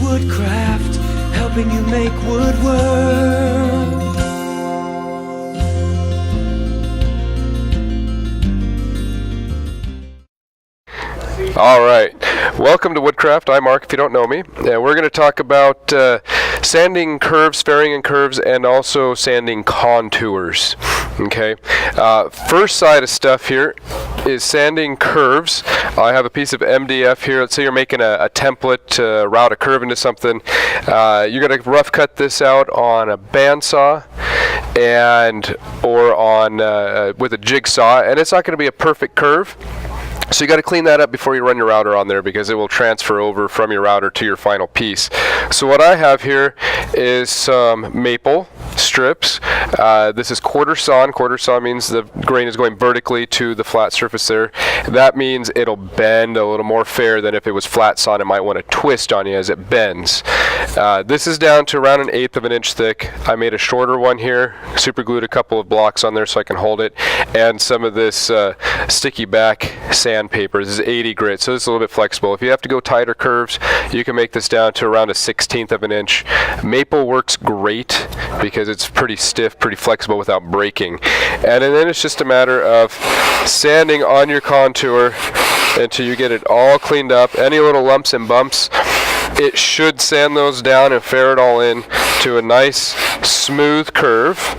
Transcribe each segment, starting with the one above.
Woodcraft, helping you make woodwork. Alright, welcome to Woodcraft. I'm Marc, if you don't know me. And we're going to talk about sanding curves, fairing and curves, and also sanding contours. Okay, first side of stuff here is sanding curves. I have a piece of MDF here. Let's say you're making a template to route a curve into something. You're going to rough cut this out on a bandsaw or on with a jigsaw, and it's not going to be a perfect curve. So you got to clean that up before you run your router on there, because it will transfer over from your router to your final piece. So what I have here is some maple strips. This is quarter sawn. Quarter saw means the grain is going vertically to the flat surface there. That means it'll bend a little more fair than if it was flat sawn. It might want to twist on you as it bends. This is down to around 1/8 of an inch thick. I made a shorter one here, super glued a couple of blocks on there so I can hold it, and some of this sticky back sandpaper. This is 80 grit, so this is a little bit flexible. If you have to go tighter curves, you can make this down to around 1/16 of an inch. Maple works great because it's pretty stiff, pretty flexible without breaking. And then it's just a matter of sanding on your contour until you get it all cleaned up. Any little lumps and bumps, it should sand those down and fair it all in to a nice smooth curve.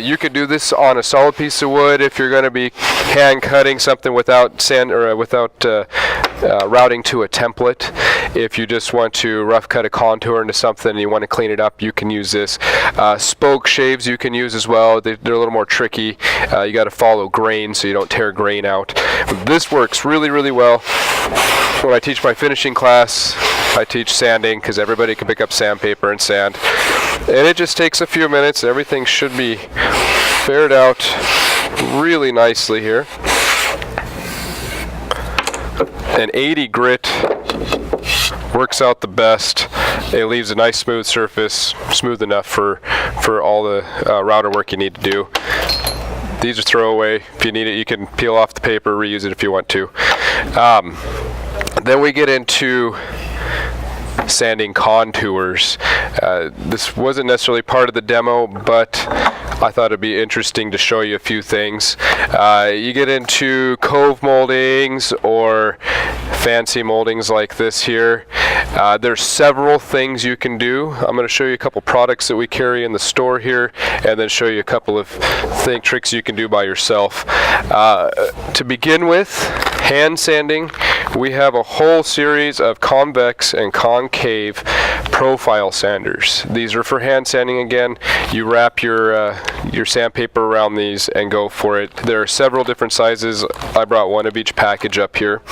You could do this on a solid piece of wood if you're going to be hand cutting something without sand or without routing to a template. If you just want to rough cut a contour into something and you want to clean it up, you can use this. Spoke shaves you can use as well. They're a little more tricky. You got to follow grain so you don't tear grain out. This works really, really well. When I teach my finishing class, I teach sanding because everybody can pick up sandpaper and sand. And it just takes a few minutes. Everything should be faired out really nicely here. And 80 grit works out the best. It leaves a nice smooth surface, smooth enough for all the router work you need to do. These are throwaway. If you need it, you can peel off the paper, reuse it if you want to. Then we get into sanding contours. This wasn't necessarily part of the demo, but I thought it'd be interesting to show you a few things. You get into cove moldings or fancy moldings like this here. There's several things you can do. I'm going to show you a couple products that we carry in the store here, and then show you a couple of tricks you can do by yourself. To begin with, hand sanding, we have a whole series of convex and concave profile sanders. These are for hand sanding again. You wrap your sandpaper around these and go for it. There are several different sizes. I brought one of each package up here.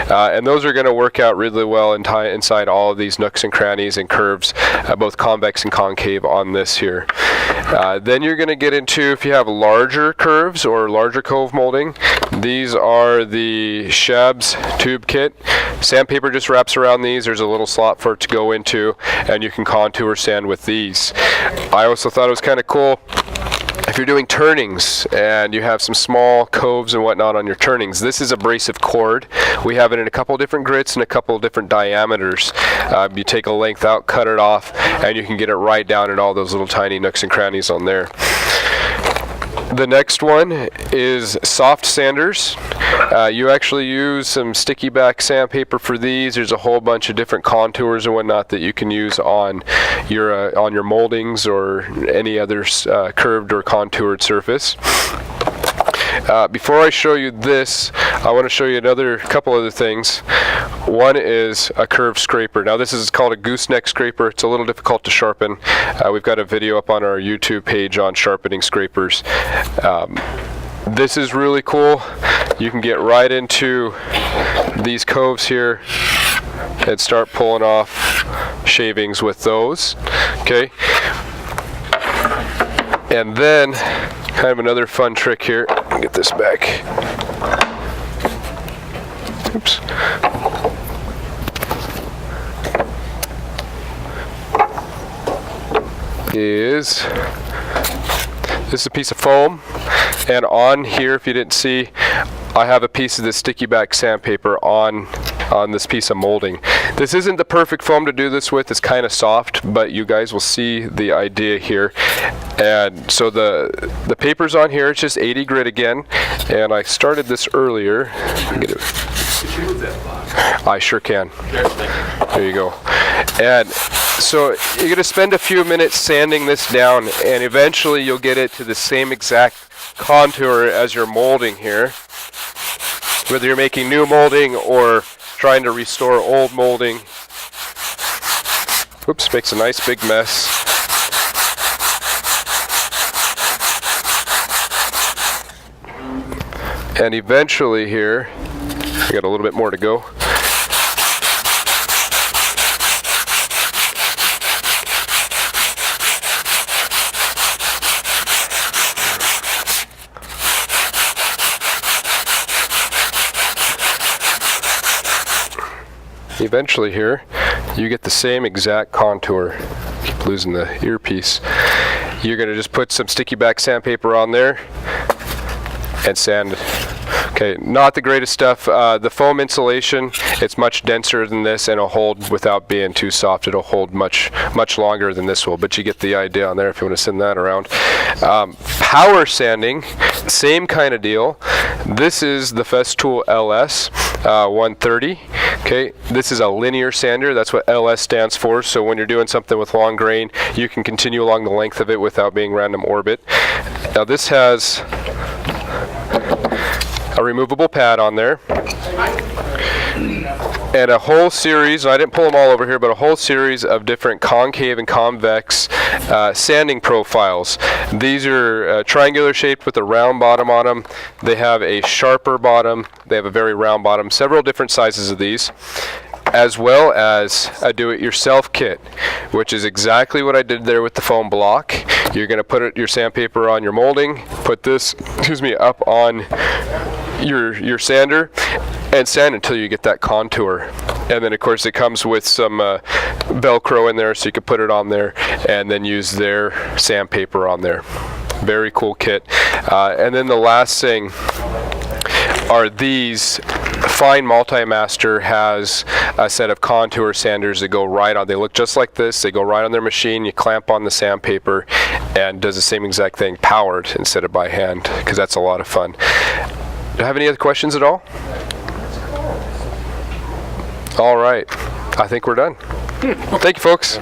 And those are going to work out really well inside all of these nooks and crannies and curves, both convex and concave on this here. Then you're going to get into, if you have larger curves or larger cove molding, these are the Shabs tube kit. Sandpaper just wraps around these. There's a little slot for it to go into, and you can contour sand with these. I also thought it was kind of cool if you're doing turnings and you have some small coves and whatnot on your turnings. This is abrasive cord. We have it in a couple different grits and a couple different diameters. You take a length out, cut it off, and you can get it right down in all those little tiny nooks and crannies on there. The next one is soft sanders. You actually use some sticky back sandpaper for these. There's a whole bunch of different contours and whatnot that you can use on your moldings or any other curved or contoured surface. Before I show you this, I want to show you another couple other things. One is a curved scraper. Now this is called a gooseneck scraper. It's a little difficult to sharpen. We've got a video up on our YouTube page on sharpening scrapers. This is really cool. You can get right into these coves here and start pulling off shavings with those. Okay. And then kind of another fun trick here. Get this back. Oops. This is a piece of foam, and on here, if you didn't see, I have a piece of this sticky back sandpaper on on this piece of molding. This isn't the perfect foam to do this with. It's kind of soft, but you guys will see the idea here. And so the paper's on here. It's just 80 grit again, and I started this earlier. Could you move that box? I sure can. There you go. And so you're going to spend a few minutes sanding this down, and eventually you'll get it to the same exact contour as your molding here. Whether you're making new molding or trying to restore old molding. Oops, makes a nice big mess. And eventually here, I got a little bit more to go. Eventually here, you get the same exact contour. Keep losing the earpiece. You're going to just put some sticky back sandpaper on there and sand. Okay, not the greatest stuff. The foam insulation, it's much denser than this, and it'll hold without being too soft. It'll hold much longer than this will, but you get the idea on there if you want to send that around. Power sanding, same kind of deal. This is the Festool LS 130. Okay, this is a linear sander. That's what LS stands for. So when you're doing something with long grain, you can continue along the length of it without being random orbit. Now this has a removable pad on there, and a whole series, I didn't pull them all over here, but a whole series of different concave and convex sanding profiles. These are triangular shaped with a round bottom on them. They have a sharper bottom, they have a very round bottom, several different sizes of these, as well as a do-it-yourself kit, which is exactly what I did there with the foam block. You're going to put your sandpaper on your molding, put this, up on your sander, and sand until you get that contour. And then of course it comes with some Velcro in there, so you can put it on there and then use their sandpaper on there. Very cool kit. And then the last thing are these. Fine Multimaster has a set of contour sanders that go right on. They look just like this. They go right on their machine. You clamp on the sandpaper and does the same exact thing, powered instead of by hand, because that's a lot of fun. Do you have any other questions at all? All right. I think we're done. Thank you, folks.